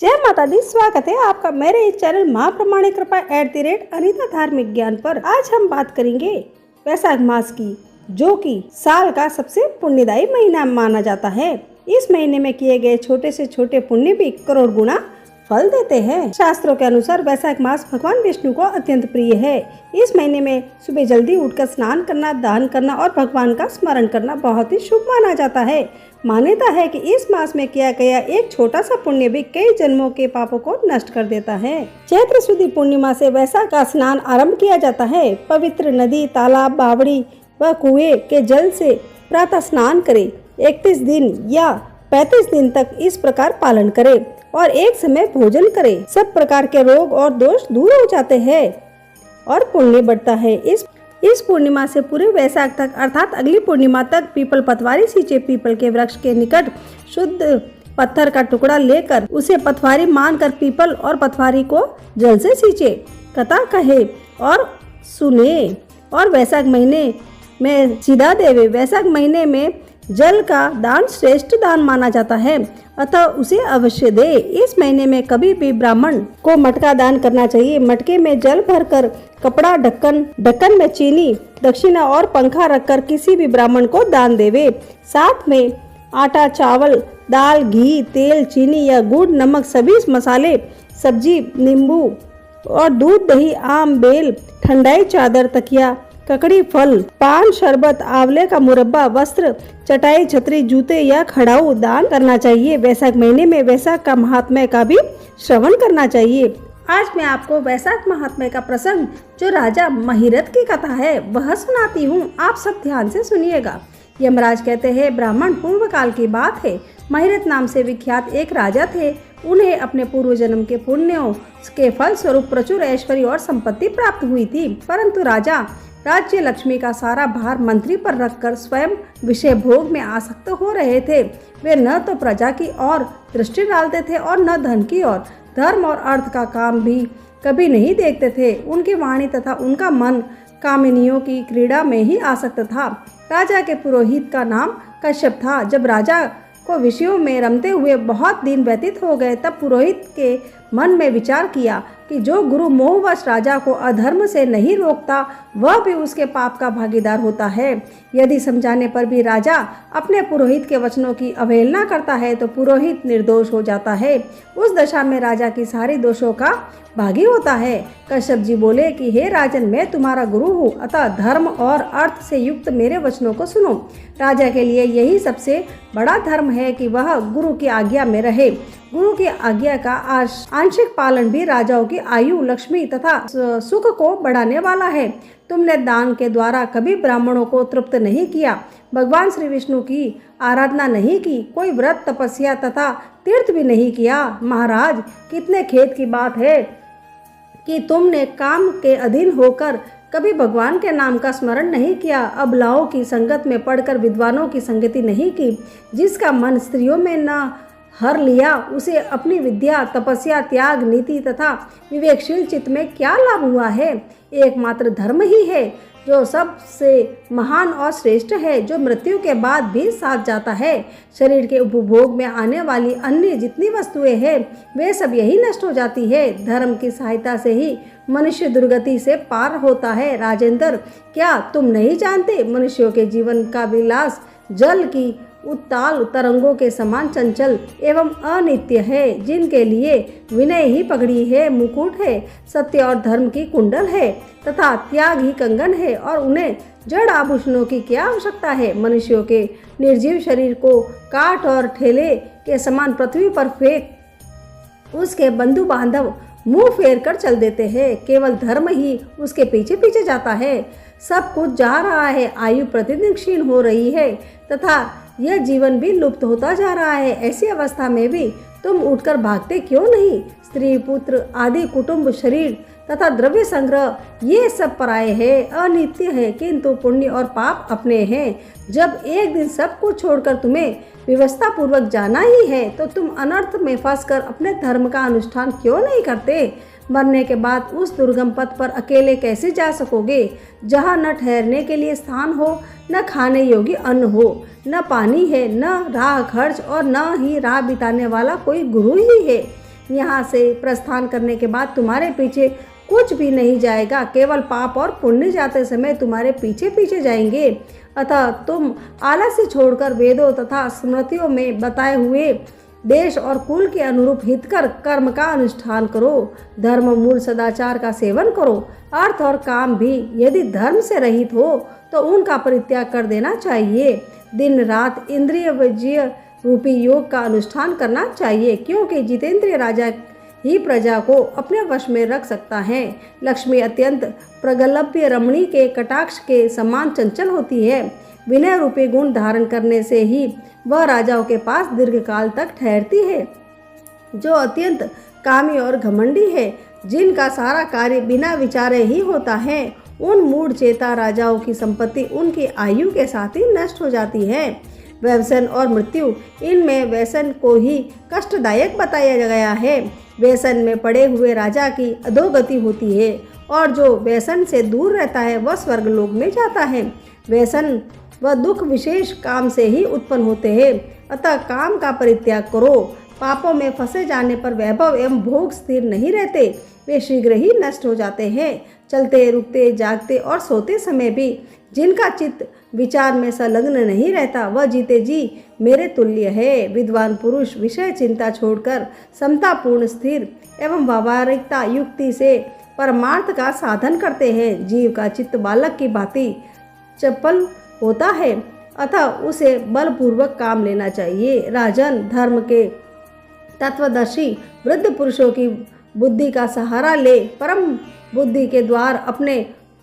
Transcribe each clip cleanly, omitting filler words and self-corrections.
जय माता दी। स्वागत है आपका मेरे इस चैनल माँ प्रमाणिक कृपा @अनिता धार्मिक ज्ञान पर। आज हम बात करेंगे वैशाख मास की, जो कि साल का सबसे पुण्यदायी महीना माना जाता है। इस महीने में किए गए छोटे से छोटे पुण्य भी करोड़ गुना फल देते हैं। शास्त्रों के अनुसार वैशाख मास भगवान विष्णु को अत्यंत प्रिय है। इस महीने में सुबह जल्दी उठकर स्नान करना, दान करना और भगवान का स्मरण करना बहुत ही शुभ माना जाता है। मान्यता है कि इस मास में किया गया एक छोटा सा पुण्य भी कई जन्मों के पापों को नष्ट कर देता है। चैत्र शुद्ध पूर्णिमा से वैशाख का स्नान आरंभ किया जाता है। पवित्र नदी, तालाब, बावड़ी व कुएं के जल से प्रातः स्नान करें। 31 दिन या 35 दिन तक इस प्रकार पालन करें और एक समय भोजन करें। सब प्रकार के रोग और दोष दूर हो जाते हैं और पुण्य बढ़ता है। इस पूर्णिमा से पूरे वैशाख तक अर्थात अगली पूर्णिमा तक पीपल पतवारी सींचे। पीपल के वृक्ष के निकट शुद्ध पत्थर का टुकड़ा लेकर उसे पतवारी मानकर पीपल और पतवारी को जल से सींचे। कथा कहे और सुने और वैशाख महीने में सीधा देवे। वैशाख महीने में जल का दान श्रेष्ठ दान माना जाता है, अतः उसे अवश्य दे। इस महीने में कभी भी ब्राह्मण को मटका दान करना चाहिए। मटके में जल भरकर कपड़ा, ढक्कन में चीनी, दक्षिणा और पंखा रखकर किसी भी ब्राह्मण को दान देवे। साथ में आटा, चावल, दाल, घी, तेल, चीनी या गुड़, नमक, सभी मसाले, सब्जी, नींबू और दूध, दही, आम, बेल, ठंडाई, चादर, तकिया, ककड़ी, फल, पान, शरबत, आंवले का मुरब्बा, वस्त्र, चटाई, छतरी, जूते या खड़ाऊ दान करना चाहिए। वैशाख महीने में वैशाख का महात्म्य का भी श्रवण करना चाहिए। आज मैं आपको वैशाख महात्म्य का प्रसंग, जो राजा महिरथ की कथा है, वह सुनाती हूँ। आप सब ध्यान से सुनिएगा। यमराज कहते हैं, ब्राह्मण पूर्व काल की बात है। महिरथ नाम से विख्यात एक राजा थे। उन्हें अपने पूर्व जन्म के पुण्यों के फल स्वरूप प्रचुर ऐश्वर्य और संपत्ति प्राप्त हुई थी, परंतु राजा राज्य लक्ष्मी का सारा भार मंत्री पर रखकर स्वयं विषय भोग में आसक्त हो रहे थे। वे न तो प्रजा की ओर दृष्टि डालते थे और न धन की ओर। धर्म और अर्थ का काम भी कभी नहीं देखते थे। उनकी वाणी तथा उनका मन कामिनियों की क्रीड़ा में ही आसक्त था। राजा के पुरोहित का नाम कश्यप था। जब राजा को विषयों में रमते हुए बहुत दिन व्यतीत हो गए, तब पुरोहित के मन में विचार किया कि जो गुरु मोहवश राजा को अधर्म से नहीं रोकता, वह भी उसके पाप का भागीदार होता है। यदि समझाने पर भी राजा अपने पुरोहित के वचनों की अवहेलना करता है, तो पुरोहित निर्दोष हो जाता है। उस दशा में राजा की सारी दोषों का भागी होता है। कश्यप जी बोले कि हे राजन, मैं तुम्हारा गुरु हूँ, अतः धर्म और अर्थ से युक्त मेरे वचनों को सुनो। राजा के लिए यही सबसे बड़ा धर्म है कि वह गुरु की आज्ञा में रहे। गुरु की आज्ञा का आंशिक पालन भी राजाओं की आयु, लक्ष्मी तथा सुख को बढ़ाने वाला है। तुमने दान के द्वारा कभी ब्राह्मणों को तृप्त नहीं किया, भगवान श्री विष्णु की आराधना नहीं की, कोई व्रत, तपस्या तथा तीर्थ भी नहीं किया। महाराज, कितने खेद की बात है कि तुमने काम के अधीन होकर कभी भगवान के नाम का स्मरण नहीं किया, अबलाओं की संगत में पढ़कर विद्वानों की संगति नहीं की। जिसका मन स्त्रियों में न हर लिया, उसे अपनी विद्या, तपस्या, त्याग, नीति तथा विवेकशील चित्त में क्या लाभ हुआ है। एकमात्र धर्म ही है जो सबसे महान और श्रेष्ठ है, जो मृत्यु के बाद भी साथ जाता है। शरीर के उपभोग में आने वाली अन्य जितनी वस्तुएं हैं, वे सब यही नष्ट हो जाती है। धर्म की सहायता से ही मनुष्य दुर्गति से पार होता है। राजेंद्र, क्या तुम नहीं जानते, मनुष्यों के जीवन का विलास जल की उत्ताल तरंगों के समान चंचल एवं अनित्य है, जिनके लिए विनय ही पगड़ी है, मुकुट है, सत्य और धर्म की कुंडल है तथा त्याग ही कंगन है, और उन्हें जड़ आभूषणों की क्या आवश्यकता है। मनुष्यों के निर्जीव शरीर को काठ और ठेले के समान पृथ्वी पर फेंक उसके बंधु बांधव मुंह फेर कर चल देते हैं। केवल धर्म ही उसके पीछे पीछे जाता है। सब कुछ जा रहा है, आयु प्रतिदिन क्षीण हो रही है तथा यह जीवन भी लुप्त होता जा रहा है। ऐसी अवस्था में भी तुम उठकर भागते क्यों नहीं। स्त्री, पुत्र आदि, कुटुंब, शरीर तथा द्रव्य संग्रह, ये सब पराये हैं, अनित्य है, किंतु पुण्य और पाप अपने हैं। जब एक दिन सब कुछ छोड़कर तुम्हें व्यवस्था पूर्वक जाना ही है, तो तुम अनर्थ में फंसकर अपने धर्म का अनुष्ठान क्यों नहीं करते। मरने के बाद उस दुर्गम पथ पर अकेले कैसे जा सकोगे, जहाँ न ठहरने के लिए स्थान हो, न खाने योग्य अन्न हो, न पानी है, न राह खर्च और न ही राह बिताने वाला कोई गुरु ही है। यहाँ से प्रस्थान करने के बाद तुम्हारे पीछे कुछ भी नहीं जाएगा, केवल पाप और पुण्य जाते समय तुम्हारे पीछे पीछे जाएंगे। अतः तुम आलस्य छोड़कर वेदों तथा स्मृतियों में बताए हुए देश और कुल के अनुरूप हितकर कर्म का अनुष्ठान करो। धर्म मूल सदाचार का सेवन करो। अर्थ और काम भी यदि धर्म से रहित हो तो उनका परित्याग कर देना चाहिए। दिन रात इंद्रिय विजय रूपी योग का अनुष्ठान करना चाहिए, क्योंकि जितेंद्रिय राजा ही प्रजा को अपने वश में रख सकता है। लक्ष्मी अत्यंत प्रगल्भ्य रमणी के कटाक्ष के समान चंचल होती है। विनय रूपी गुण धारण करने से ही वह राजाओं के पास दीर्घकाल तक ठहरती है। जो अत्यंत कामी और घमंडी है, जिनका सारा कार्य बिना विचारे ही होता है, उन मूढ़ चेता राजाओं की संपत्ति उनकी आयु के साथ ही नष्ट हो जाती है। व्यसन और मृत्यु, इनमें व्यसन को ही कष्टदायक बताया गया है। व्यसन में पड़े हुए राजा की अधोगति होती है और जो व्यसन से दूर रहता है वह स्वर्गलोक में जाता है। व्यसन व दुख विशेष काम से ही उत्पन्न होते हैं। अतः काम का परित्याग करो। पापों में फंसे जाने पर वैभव एवं भोग स्थिर नहीं रहते, वे शीघ्र ही नष्ट हो जाते हैं। चलते रुकते जागते और सोते समय भी जिनका चित्त विचार में संलग्न नहीं रहता, वह जीते जी मेरे तुल्य है। विद्वान पुरुष विषय चिंता छोड़कर समतापूर्ण स्थिर एवं व्यावहारिकता युक्ति से परमार्थ का साधन करते हैं। जीव का चित्त बालक की भांति चपल होता है, अतः उसे बलपूर्वक काम लेना चाहिए। राजन, धर्म के तत्वदर्शी वृद्ध पुरुषों की बुद्धि का सहारा ले परम बुद्धि के द्वार अपने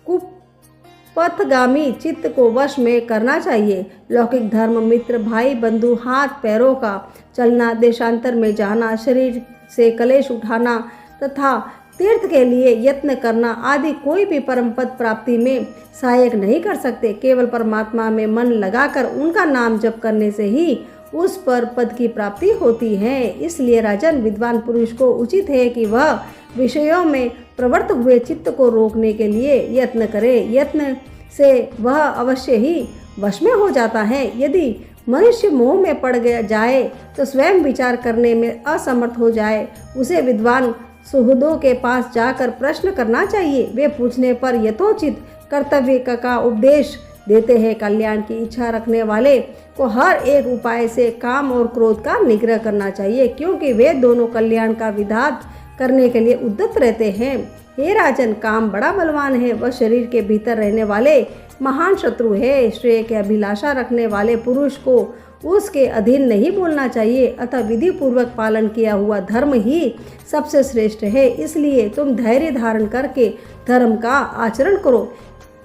कुपथगामी चित्त को वश में करना चाहिए। लौकिक धर्म, मित्र, भाई, बंधु, हाथ पैरों का चलना, देशांतर में जाना, शरीर से कलेश उठाना तथा तीर्थ के लिए यत्न करना आदि कोई भी परम पद प्राप्ति में सहायक नहीं कर सकते। केवल परमात्मा में मन लगाकर उनका नाम जप करने से ही उस पर पद की प्राप्ति होती है। इसलिए राजन, विद्वान पुरुष को उचित है कि वह विषयों में प्रवृत्त हुए चित्त को रोकने के लिए यत्न करे। यत्न से वह अवश्य ही वश में हो जाता है। यदि मनुष्य मोह में पड़ गया जाए तो स्वयं विचार करने में असमर्थ हो जाए, उसे विद्वान सुहृदों के पास जाकर प्रश्न करना चाहिए। वे पूछने पर यथोचित कर्तव्य का उपदेश देते हैं। कल्याण की इच्छा रखने वाले को हर एक उपाय से काम और क्रोध का निग्रह करना चाहिए, क्योंकि वे दोनों कल्याण का विधात करने के लिए उद्यत रहते हैं। हे राजन, काम बड़ा बलवान है, वह शरीर के भीतर रहने वाले महान शत्रु है। श्रेय के अभिलाषा रखने वाले पुरुष को उसके अधीन नहीं बोलना चाहिए। अतः विधि पूर्वक पालन किया हुआ धर्म ही सबसे श्रेष्ठ है। इसलिए तुम धैर्य धारण करके धर्म का आचरण करो।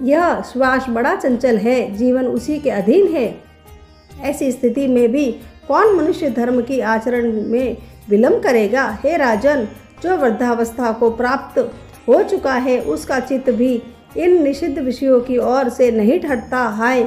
यह श्वास बड़ा चंचल है, जीवन उसी के अधीन है। ऐसी स्थिति में भी कौन मनुष्य धर्म की आचरण में विलंब करेगा। हे राजन, जो वृद्धावस्था को प्राप्त हो चुका है, उसका चित्त भी इन निषिद्ध विषयों की ओर से नहीं हटता। हाय,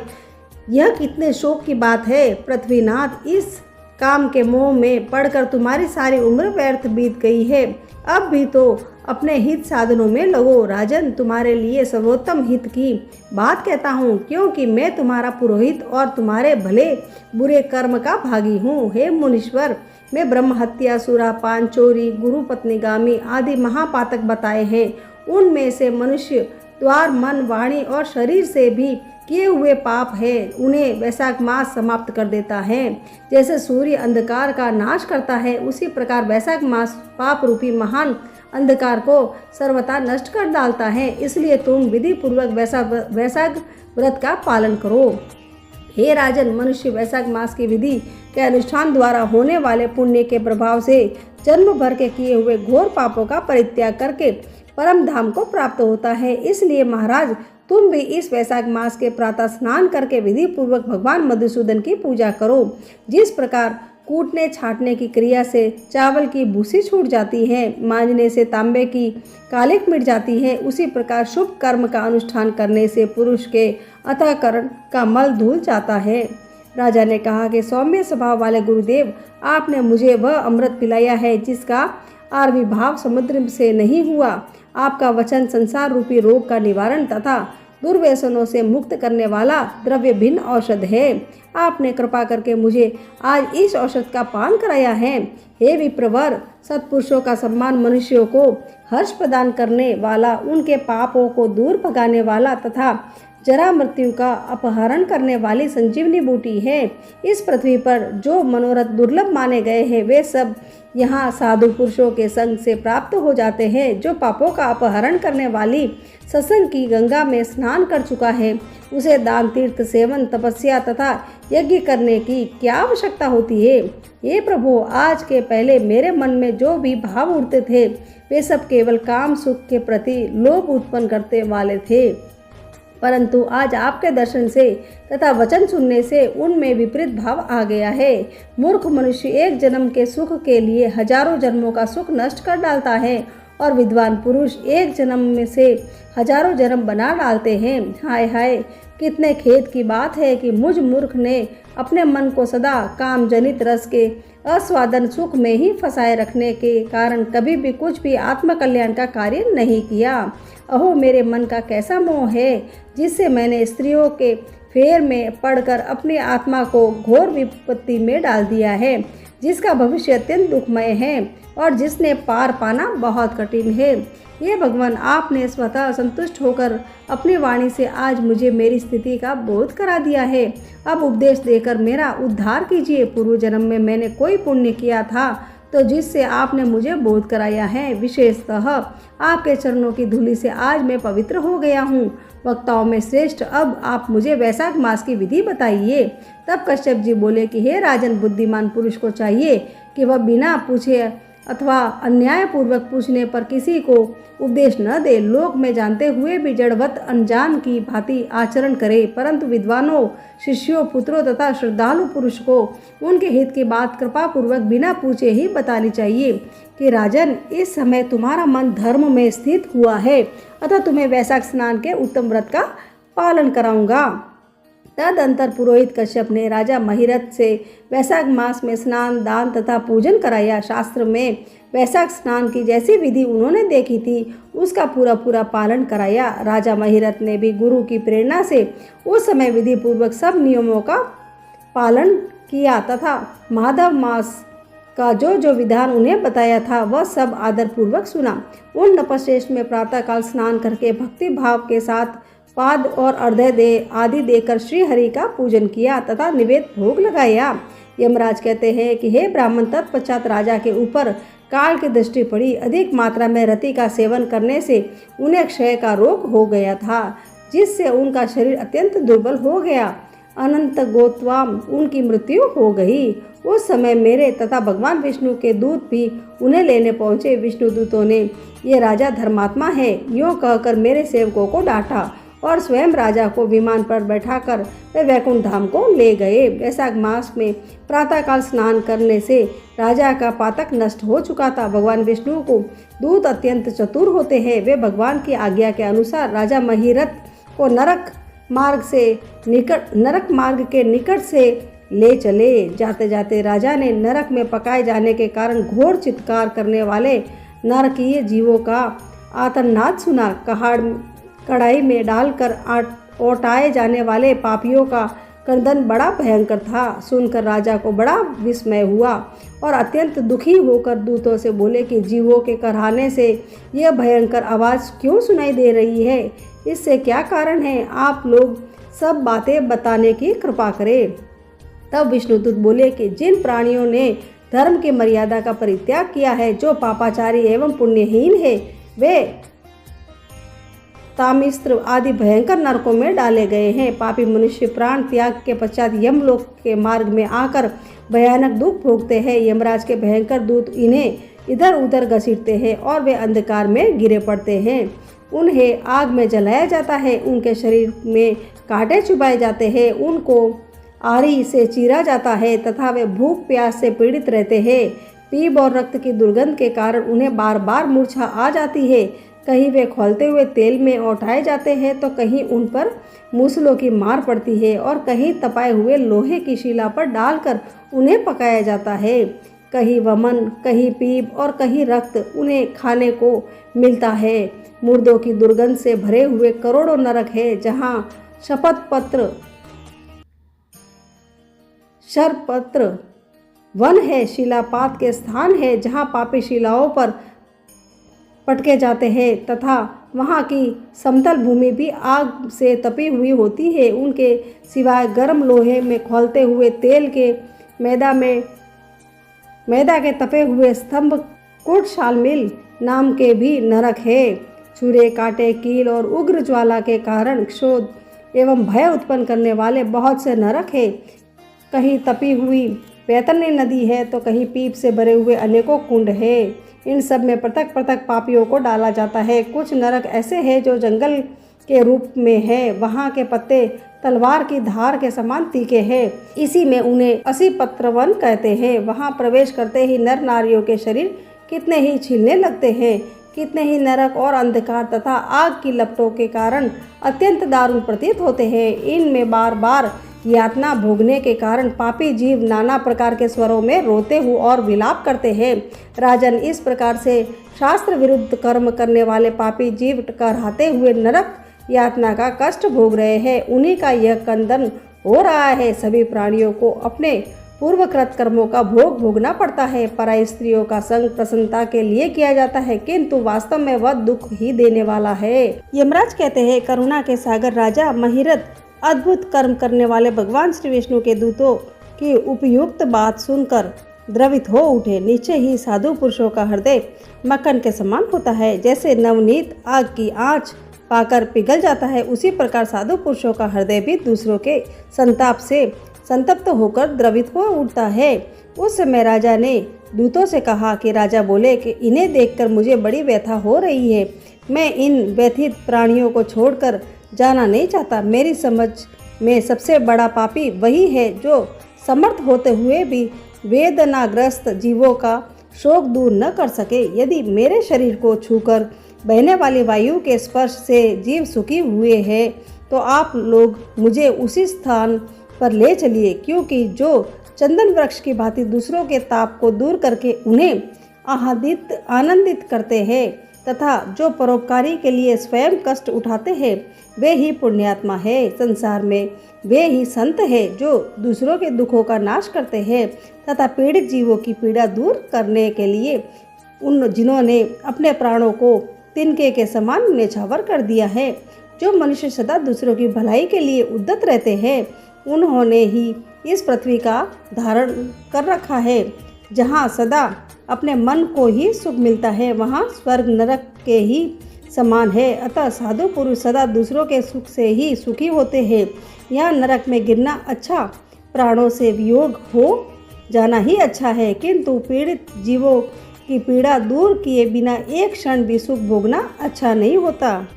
यह कितने शोक की बात है। पृथ्वीनाथ, इस काम के मोह में पड़कर तुम्हारी सारी उम्र व्यर्थ बीत गई है। अब भी तो अपने हित साधनों में लगो। राजन, तुम्हारे लिए सर्वोत्तम हित की बात कहता हूँ, क्योंकि मैं तुम्हारा पुरोहित और तुम्हारे भले बुरे कर्म का भागी हूँ। हे मुनीश्वर, मैं ब्रह्म हत्या, सुरापान, चोरी, गुरु पत्नीगामी आदि महापातक बताए हैं। उनमें से मनुष्य द्वार, मन, वाणी और शरीर से भी किए हुए पाप है, उन्हें वैशाख मास समाप्त कर देता है। जैसे सूर्य अंधकार का नाश करता है, उसी प्रकार वैशाख मास पाप रूपी महान अंधकार को सर्वथा नष्ट कर डालता है। इसलिए तुम विधि पूर्वक वैशाख व्रत का पालन करो। हे राजन, मनुष्य वैशाख मास की विधि के अनुष्ठान द्वारा होने वाले पुण्य के प्रभाव से जन्म भर के किए हुए घोर पापों का परित्याग करके परम धाम को प्राप्त होता है। इसलिए महाराज, तुम भी इस वैशाख मास के प्रातः स्नान करके विधि पूर्वक भगवान मधुसूदन की पूजा करो। जिस प्रकार कूटने छाटने की क्रिया से चावल की भूसी छूट जाती है, मांजने से तांबे की कालिक मिट जाती है, उसी प्रकार शुभ कर्म का अनुष्ठान करने से पुरुष के अंतःकरण का मल धुल जाता है। राजा ने कहा कि सौम्य स्वभाव वाले गुरुदेव, आपने मुझे वह अमृत पिलाया है जिसका आविर्भाव समुद्र से नहीं हुआ। आपका वचन संसार रूपी रोग का निवारण तथा दुर्व्यसनों से मुक्त करने वाला द्रव्य भिन्न औषध है। आपने कृपा करके मुझे आज इस औषध का पान कराया है। हे विप्रवर, सत्पुरुषों का सम्मान मनुष्यों को हर्ष प्रदान करने वाला, उनके पापों को दूर भगाने वाला तथा जरा मृत्यु का अपहरण करने वाली संजीवनी बूटी है। इस पृथ्वी पर जो मनोरथ दुर्लभ माने गए हैं वे सब यहाँ साधु पुरुषों के संग से प्राप्त हो जाते हैं। जो पापों का अपहरण करने वाली सत्संग की गंगा में स्नान कर चुका है उसे दान, तीर्थ, सेवन, तपस्या तथा यज्ञ करने की क्या आवश्यकता होती है। ये प्रभु, आज के पहले मेरे मन में जो भी भाव उठते थे वे सब केवल काम सुख के प्रति लोभ उत्पन्न करते वाले थे, परंतु आज आपके दर्शन से तथा वचन सुनने से उनमें विपरीत भाव आ गया है। मूर्ख मनुष्य एक जन्म के सुख के लिए हजारों जन्मों का सुख नष्ट कर डालता है और विद्वान पुरुष एक जन्म में से हजारों जन्म बना डालते हैं। हाय हाय, कितने खेद की बात है कि मुझ मूर्ख ने अपने मन को सदा काम जनित रस के अस्वादन सुख में ही फंसाए रखने के कारण कभी भी कुछ भी आत्मकल्याण का कार्य नहीं किया। अहो, मेरे मन का कैसा मोह है जिससे मैंने स्त्रियों के फेर में पड़कर अपनी आत्मा को घोर विपत्ति में डाल दिया है, जिसका भविष्य अत्यंत दुखमय है और जिसने पार पाना बहुत कठिन है। ये भगवान, आपने स्वतः संतुष्ट होकर अपनी वाणी से आज मुझे मेरी स्थिति का बोध करा दिया है। अब उपदेश देकर मेरा उद्धार कीजिए। पूर्व जन्म में मैंने कोई पुण्य किया था तो जिससे आपने मुझे बोध कराया है। विशेषतः आपके चरणों की धूलि से आज मैं पवित्र हो गया हूँ। वक्ताओं में श्रेष्ठ, अब आप मुझे वैशाख मास की विधि बताइए। तब कश्यप जी बोले कि हे राजन, बुद्धिमान पुरुष को चाहिए कि वह बिना पूछे अथवा अन्यायपूर्वक पूछने पर किसी को उपदेश न दे, लोक में जानते हुए भी जड़वत अनजान की भांति आचरण करे, परंतु विद्वानों, शिष्यों, पुत्रों तथा श्रद्धालु पुरुष को उनके हित की बात कृपा पूर्वक बिना पूछे ही बतानी चाहिए कि राजन, इस समय तुम्हारा मन धर्म में स्थित हुआ है, अतः तुम्हें वैशाख स्नान के उत्तम व्रत का पालन कराऊंगा। तदंतर पुरोहित कश्यप ने राजा महिरथ से वैशाख मास में स्नान, दान तथा पूजन कराया। शास्त्र में वैशाख स्नान की जैसी विधि उन्होंने देखी थी उसका पूरा पूरा पालन कराया। राजा महिरथ ने भी गुरु की प्रेरणा से उस समय विधि पूर्वक सब नियमों का पालन किया तथा माधव मास का जो जो विधान उन्हें बताया था वह सब आदर पूर्वक सुना। उन नपश्रेष्ठ में प्रातःकाल स्नान करके भक्ति भाव के साथ पाद और अर्घ्य आदि देकर श्री हरि का पूजन किया तथा निवेद भोग लगाया। यमराज कहते हैं कि हे ब्राह्मण, तत्पश्चात राजा के ऊपर काल की दृष्टि पड़ी। अधिक मात्रा में रति का सेवन करने से उन्हें क्षय का रोग हो गया था, जिससे उनका शरीर अत्यंत दुर्बल हो गया। अनंत गोत्वाम उनकी मृत्यु हो गई। उस समय मेरे तथा भगवान विष्णु के दूत भी उन्हें लेने पहुँचे। विष्णु दूतों ने ये राजा धर्मात्मा है यूँ कहकर मेरे सेवकों को डांटा और स्वयं राजा को विमान पर बैठाकर वे वैकुंठ धाम को ले गए। वैशाख मास में प्रातःकाल स्नान करने से राजा का पातक नष्ट हो चुका था। भगवान विष्णु को दूत अत्यंत चतुर होते हैं। वे भगवान की आज्ञा के अनुसार राजा महिरथ को नरक मार्ग के निकट से ले चले। जाते जाते राजा ने नरक में पकाए जाने के कारण घोर चित्कार करने वाले नरकीय जीवों का आर्तनाद सुना। कढ़ाई में डालकर औटाए जाने वाले पापियों का क्रंदन बड़ा भयंकर था। सुनकर राजा को बड़ा विस्मय हुआ और अत्यंत दुखी होकर दूतों से बोले कि जीवों के कराहने से यह भयंकर आवाज़ क्यों सुनाई दे रही है, इससे क्या कारण है, आप लोग सब बातें बताने की कृपा करें। तब विष्णुदूत बोले कि जिन प्राणियों ने धर्म की मर्यादा का परित्याग किया है, जो पापाचारी एवं पुण्यहीन है, वे तामिस्त्र आदि भयंकर नरकों में डाले गए हैं। पापी मनुष्य प्राण त्याग के पश्चात यमलोक के मार्ग में आकर भयानक दुख भोगते हैं। यमराज के भयंकर दूत इन्हें इधर उधर घसीटते हैं और वे अंधकार में गिरे पड़ते हैं। उन्हें आग में जलाया जाता है, उनके शरीर में कांटे चुभाए जाते हैं, उनको आरी से चीरा जाता है तथा वे भूख प्यास से पीड़ित रहते हैं। पीप और रक्त की दुर्गंध के कारण उन्हें बार बार मूर्छा आ जाती है। कहीं वे खौलते हुए तेल में औटाए जाते हैं तो कहीं उन पर मूसलों की मार पड़ती है और कहीं तपाए हुए लोहे की शिला पर डालकर उन्हें पकाया जाता है। कहीं वमन, कहीं पीप और कहीं रक्त उन्हें खाने को मिलता है। मुर्दों की दुर्गंध से भरे हुए करोड़ों नरक है, जहाँ शरपत्र वन है, शिलापात के स्थान है जहाँ पापी शिलाओं पर पटके जाते हैं तथा वहाँ की समतल भूमि भी आग से तपी हुई होती है। उनके सिवाय गर्म लोहे में खौलते हुए तेल के मैदा के तपे हुए स्तंभ कुट शालमिल नाम के भी नरक है। छुरे, कांटे, कील और उग्र ज्वाला के कारण क्षोभ एवं भय उत्पन्न करने वाले बहुत से नरक है। कहीं तपी हुई बैतरणी नदी है तो कहीं पीप से भरे हुए अनेकों कुंड है। इन सब में पृथक पृथक पापियों को डाला जाता है। कुछ नरक ऐसे हैं जो जंगल के रूप में है, वहाँ के पत्ते तलवार की धार के समान तीखे हैं, इसी में उन्हें असीपत्रवन कहते हैं। वहाँ प्रवेश करते ही नर नारियों के शरीर कितने ही छिलने लगते हैं। कितने ही नरक और अंधकार तथा आग की लपटों के कारण अत्यंत दारुण प्रतीत होते हैं। इनमें बार बार यातना भोगने के कारण पापी जीव नाना प्रकार के स्वरों में रोते हुए और विलाप करते हैं। राजन, इस प्रकार से शास्त्र विरुद्ध कर्म करने वाले पापी जीव कराहते हुए नरक यातना का कष्ट भोग रहे हैं। उन्हीं का यह कंदन हो रहा है। सभी प्राणियों को अपने पूर्वकृत कर्मों का भोग भोगना पड़ता है। पराई स्त्रियों का संग प्रसन्नता के लिए किया जाता है, किंतु वास्तव में वह दुख ही देने वाला है। यमराज कहते हैं, करुणा के सागर राजा महिरथ अद्भुत कर्म करने वाले भगवान श्री विष्णु के दूतों की उपयुक्त बात सुनकर द्रवित हो उठे। नीचे ही साधु पुरुषों का हृदय मक्खन के समान होता है। जैसे नवनीत आग की आंच पाकर पिघल जाता है, उसी प्रकार साधु पुरुषों का हृदय भी दूसरों के संताप से संतप्त होकर द्रवित हो उठता है। उस समय राजा ने दूतों से कहा कि राजा बोले कि इन्हें देखकर मुझे बड़ी व्यथा हो रही है। मैं इन व्यथित प्राणियों को छोड़कर जाना नहीं चाहता। मेरी समझ में सबसे बड़ा पापी वही है जो समर्थ होते हुए भी वेदनाग्रस्त जीवों का शोक दूर न कर सके। यदि मेरे शरीर को छूकर बहने वाली वायु के स्पर्श से जीव सुखी हुए हैं तो आप लोग मुझे उसी स्थान पर ले चलिए, क्योंकि जो चंदन वृक्ष की भांति दूसरों के ताप को दूर करके उन्हें आनंदित करते हैं तथा जो परोपकारी के लिए स्वयं कष्ट उठाते हैं, वे ही पुण्यात्मा है। संसार में वे ही संत है जो दूसरों के दुखों का नाश करते हैं तथा पीड़ित जीवों की पीड़ा दूर करने के लिए जिन्होंने अपने प्राणों को तिनके के समान न्यौछावर कर दिया है। जो मनुष्य सदा दूसरों की भलाई के लिए उद्यत रहते हैं, उन्होंने ही इस पृथ्वी का धारण कर रखा है। जहाँ सदा अपने मन को ही सुख मिलता है, वहाँ स्वर्ग नरक के ही समान है। अतः साधु पुरुष सदा दूसरों के सुख से ही सुखी होते हैं। यहाँ नरक में गिरना अच्छा, प्राणों से वियोग हो जाना ही अच्छा है, किंतु पीड़ित जीवों की पीड़ा दूर किए बिना एक क्षण भी सुख भोगना अच्छा नहीं होता।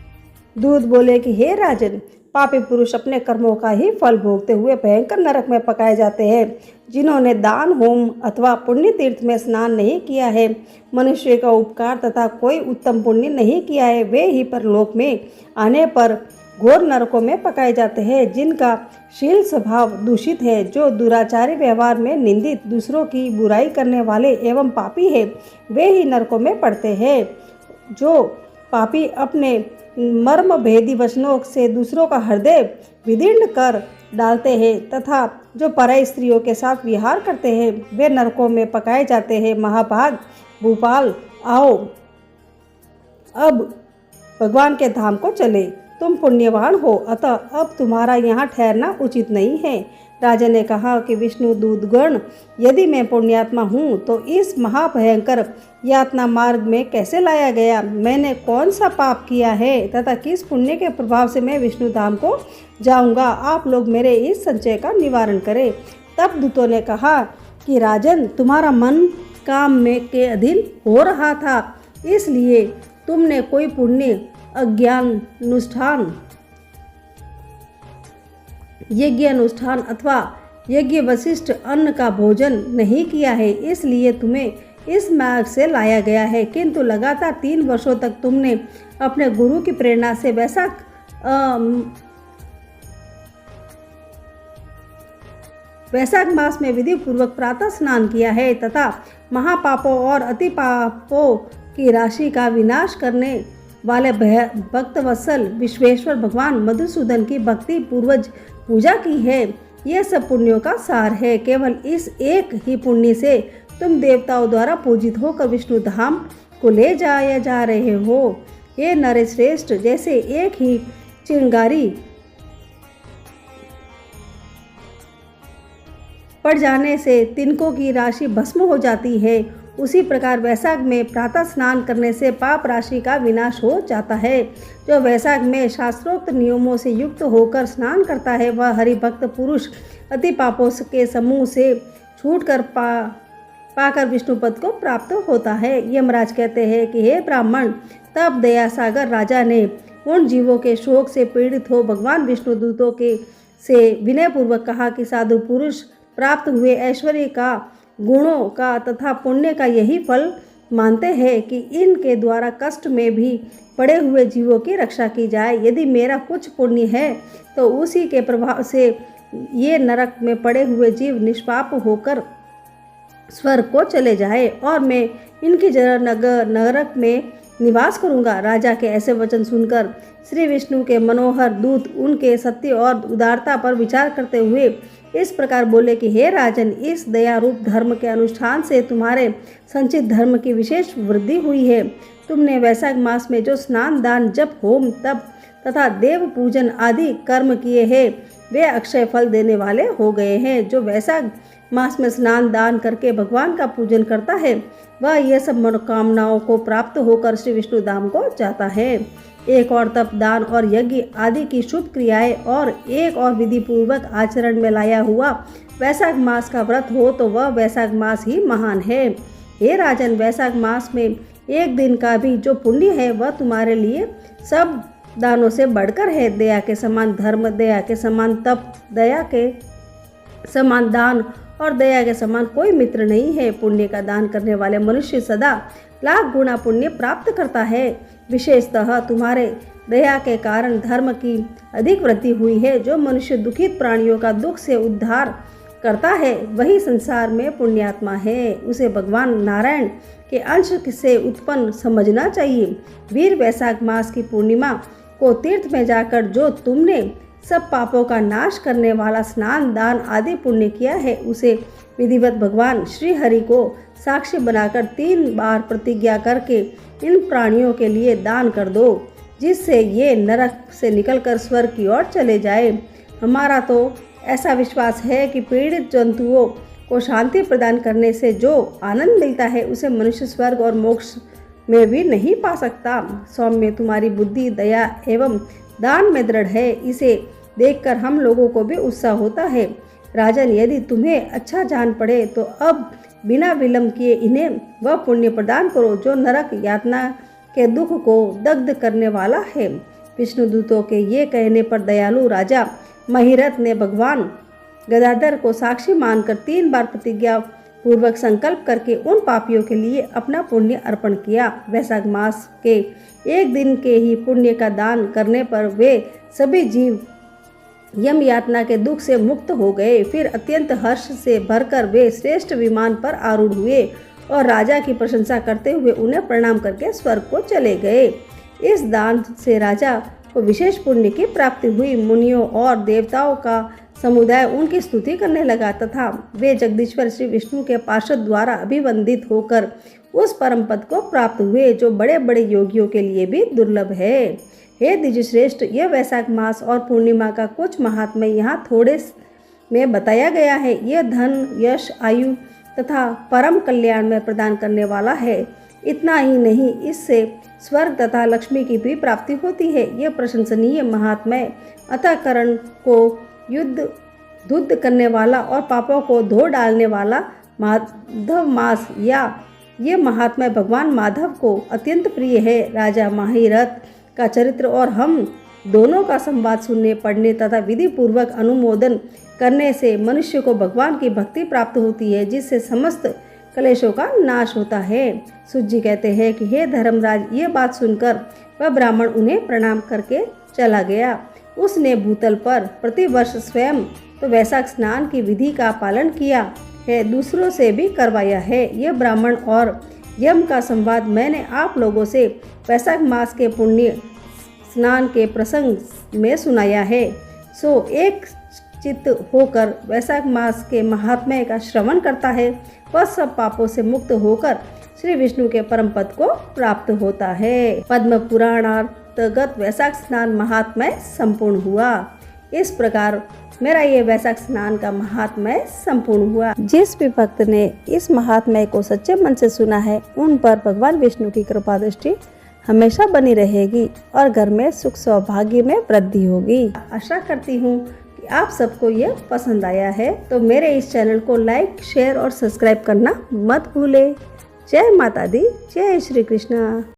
दूत बोले कि हे राजन, पापी पुरुष अपने कर्मों का ही फल भोगते हुए भयंकर नरक में पकाए जाते हैं। जिन्होंने दान, होम अथवा पुण्य तीर्थ में स्नान नहीं किया है, मनुष्य का उपकार तथा कोई उत्तम पुण्य नहीं किया है, वे ही परलोक में आने पर घोर नरकों में पकाए जाते हैं। जिनका शील स्वभाव दूषित है, जो दुराचारी व्यवहार में निंदित, दूसरों की बुराई करने वाले एवं पापी है, वे ही नरकों में पड़ते हैं। जो पापी अपने मर्म भेदी वचनों से दूसरों का हृदय विदीर्ण कर डालते हैं तथा जो पराई स्त्रियों के साथ विहार करते हैं, वे नरकों में पकाए जाते हैं। महाभाग भूपाल, आओ अब भगवान के धाम को चले। तुम पुण्यवान हो, अतः अब तुम्हारा यहाँ ठहरना उचित नहीं है। राजा ने कहा कि विष्णु दूतगण, यदि मैं पुण्यात्मा हूँ तो इस महाभयंकर यातना मार्ग में कैसे लाया गया? मैंने कौन सा पाप किया है तथा किस पुण्य के प्रभाव से मैं विष्णु धाम को जाऊँगा? आप लोग मेरे इस संचय का निवारण करें। तब दूतों ने कहा कि राजन, तुम्हारा मन काम में के अधीन हो रहा था, इसलिए तुमने कोई पुण्य यज्ञ अनुष्ठान अथवा यज्ञ वशिष्ठ अन्न का भोजन नहीं किया है, इसलिए तुम्हें इस मार्ग से लाया गया है। किंतु लगातार 3 वर्षों तक तुमने अपने गुरु की प्रेरणा से वैशाख मास में विधि पूर्वक प्रातः स्नान किया है तथा महापापों और अति पापों की राशि का विनाश करने वाले भक्त वत्सल विश्वेश्वर भगवान मधुसूदन की भक्ति पूर्वज पूजा की है। यह सब पुण्यों का सार है। केवल इस एक ही पुण्य से तुम देवताओं द्वारा पूजित होकर विष्णु धाम को ले जाया जा रहे हो। हे नरश्रेष्ठ, जैसे एक ही चिंगारी पड़ जाने से तिनकों की राशि भस्म हो जाती है, उसी प्रकार वैशाख में प्रातः स्नान करने से पाप राशि का विनाश हो जाता है। जो वैशाख में शास्त्रोक्त नियमों से युक्त होकर स्नान करता है वह हरिभक्त पुरुष अति पापों के समूह से छूटकर पाकर विष्णुपद को प्राप्त होता है। यमराज कहते हैं कि हे ब्राह्मण, तब दया सागर राजा ने उन जीवों के शोक से पीड़ित हो भगवान विष्णु दूतों के से विनयपूर्वक कहा कि साधु पुरुष प्राप्त हुए ऐश्वर्य का, गुणों का तथा पुण्य का यही फल मानते हैं कि इनके द्वारा कष्ट में भी पड़े हुए जीवों की रक्षा की जाए। यदि मेरा कुछ पुण्य है तो उसी के प्रभाव से ये नरक में पड़े हुए जीव निष्पाप होकर स्वर्ग को चले जाए और मैं इनकी जगह नरक में निवास करूंगा। राजा के ऐसे वचन सुनकर श्री विष्णु के मनोहर दूत उनके सत्य और उदारता पर विचार करते हुए इस प्रकार बोले कि हे राजन, इस दया रूप धर्म के अनुष्ठान से तुम्हारे संचित धर्म की विशेष वृद्धि हुई है। तुमने वैशाख मास में जो स्नान, दान, जप, होम, तप तथा देव पूजन आदि कर्म किए हैं वे अक्षय फल देने वाले हो गए हैं। जो वैशाख मास में स्नान दान करके भगवान का पूजन करता है वह यह सब मनोकामनाओं को प्राप्त होकर श्री विष्णु धाम को जाता है। एक और तप, दान और यज्ञ आदि की शुभ क्रियाएं और एक और विधि पूर्वक आचरण में लाया हुआ वैशाख मास का व्रत हो तो वह वैशाख मास ही महान है। हे राजन, वैशाख मास में एक दिन का भी जो पुण्य है वह तुम्हारे लिए सब दानों से बढ़कर है। दया के समान धर्म, दया के समान तप, दया के समान दान और दया के समान कोई मित्र नहीं है। पुण्य का दान करने वाले मनुष्य सदा लाख गुना पुण्य प्राप्त करता है। विशेषतः तुम्हारे दया के कारण धर्म की अधिक वृद्धि हुई है। जो मनुष्य दुखित प्राणियों का दुख से उद्धार करता है वही संसार में पुण्यात्मा है। उसे भगवान नारायण के अंश से उत्पन्न समझना चाहिए। वीर, वैशाख मास की पूर्णिमा को तीर्थ में जाकर जो तुमने सब पापों का नाश करने वाला स्नान, दान आदि पुण्य किया है उसे विधिवत भगवान श्री हरि को साक्षी बनाकर 3 बार प्रतिज्ञा करके इन प्राणियों के लिए दान कर दो, जिससे ये नरक से निकलकर स्वर्ग की ओर चले जाए। हमारा तो ऐसा विश्वास है कि पीड़ित जंतुओं को शांति प्रदान करने से जो आनंद मिलता है उसे मनुष्य स्वर्ग और मोक्ष में भी नहीं पा सकता। सौम्य, तुम्हारी बुद्धि, दया एवं दान में दृढ़ है। इसे देखकर हम लोगों को भी उत्साह होता है। राजन, यदि तुम्हें अच्छा जान पड़े तो अब बिना विलंब किए इन्हें वह पुण्य प्रदान करो जो नरक यातना के दुख को दग्ध करने वाला है। विष्णुदूतों के ये कहने पर दयालु राजा महिरथ ने भगवान गदाधर को साक्षी मानकर 3 बार प्रतिज्ञा पूर्वक संकल्प करके उन पापियों के लिए अपना पुण्य अर्पण किया। वैशाख मास के एक दिन के ही पुण्य का दान करने पर वे सभी जीव यम यातना के दुख से मुक्त हो गए। फिर अत्यंत हर्ष से भरकर वे श्रेष्ठ विमान पर आरूढ़ हुए और राजा की प्रशंसा करते हुए उन्हें प्रणाम करके स्वर्ग को चले गए। इस दान से राजा को विशेष पुण्य की प्राप्ति हुई। मुनियों और देवताओं का समुदाय उनकी स्तुति करने लगा तथा वे जगदीश्वर श्री विष्णु के पार्षद द्वारा अभिवंदित होकर उस परम पद को प्राप्त हुए जो बड़े बड़े योगियों के लिए भी दुर्लभ है। हे द्विजश्रेष्ठ, यह वैशाख मास और पूर्णिमा का कुछ महात्म्य यहाँ थोड़े में बताया गया है। यह धन, यश, आयु तथा परम कल्याण में प्रदान करने वाला है। इतना ही नहीं, इससे स्वर्ग तथा लक्ष्मी की भी प्राप्ति होती है। यह प्रशंसनीय महात्म्य अंतःकरण को धुद्ध करने वाला और पापों को धो डालने वाला माधव मास या ये महात्मा भगवान माधव को अत्यंत प्रिय है। राजा माहिरथ का चरित्र और हम दोनों का संवाद सुनने, पढ़ने तथा विधि पूर्वक अनुमोदन करने से मनुष्य को भगवान की भक्ति प्राप्त होती है, जिससे समस्त कलेशों का नाश होता है। सूत जी कहते हैं कि हे धर्मराज, ये बात सुनकर वह ब्राह्मण उन्हें प्रणाम करके चला गया। उसने भूतल पर प्रतिवर्ष स्वयं तो वैशाख स्नान की विधि का पालन किया है, दूसरों से भी करवाया है। यह ब्राह्मण और यम का संवाद मैंने आप लोगों से वैशाख मास के पुण्य स्नान के प्रसंग में सुनाया है। सो एक चित्त होकर वैशाख मास के महात्म्य का श्रवण करता है, वह सब पापों से मुक्त होकर श्री विष्णु के परम पद को प्राप्त होता है। पद्म पुराणांतर्गत वैशाख स्नान महात्म्य संपूर्ण हुआ। इस प्रकार मेरा ये वैशाख स्नान का महात्म्य संपूर्ण हुआ। जिस भी भक्त ने इस महात्म्य को सच्चे मन से सुना है, उन पर भगवान विष्णु की कृपा दृष्टि हमेशा बनी रहेगी और घर में सुख सौभाग्य में वृद्धि होगी। आशा करती हूँ कि आप सबको ये पसंद आया है, तो मेरे इस चैनल को लाइक, शेयर और सब्सक्राइब करना मत भूले। जय माता दी, जय श्री कृष्णा।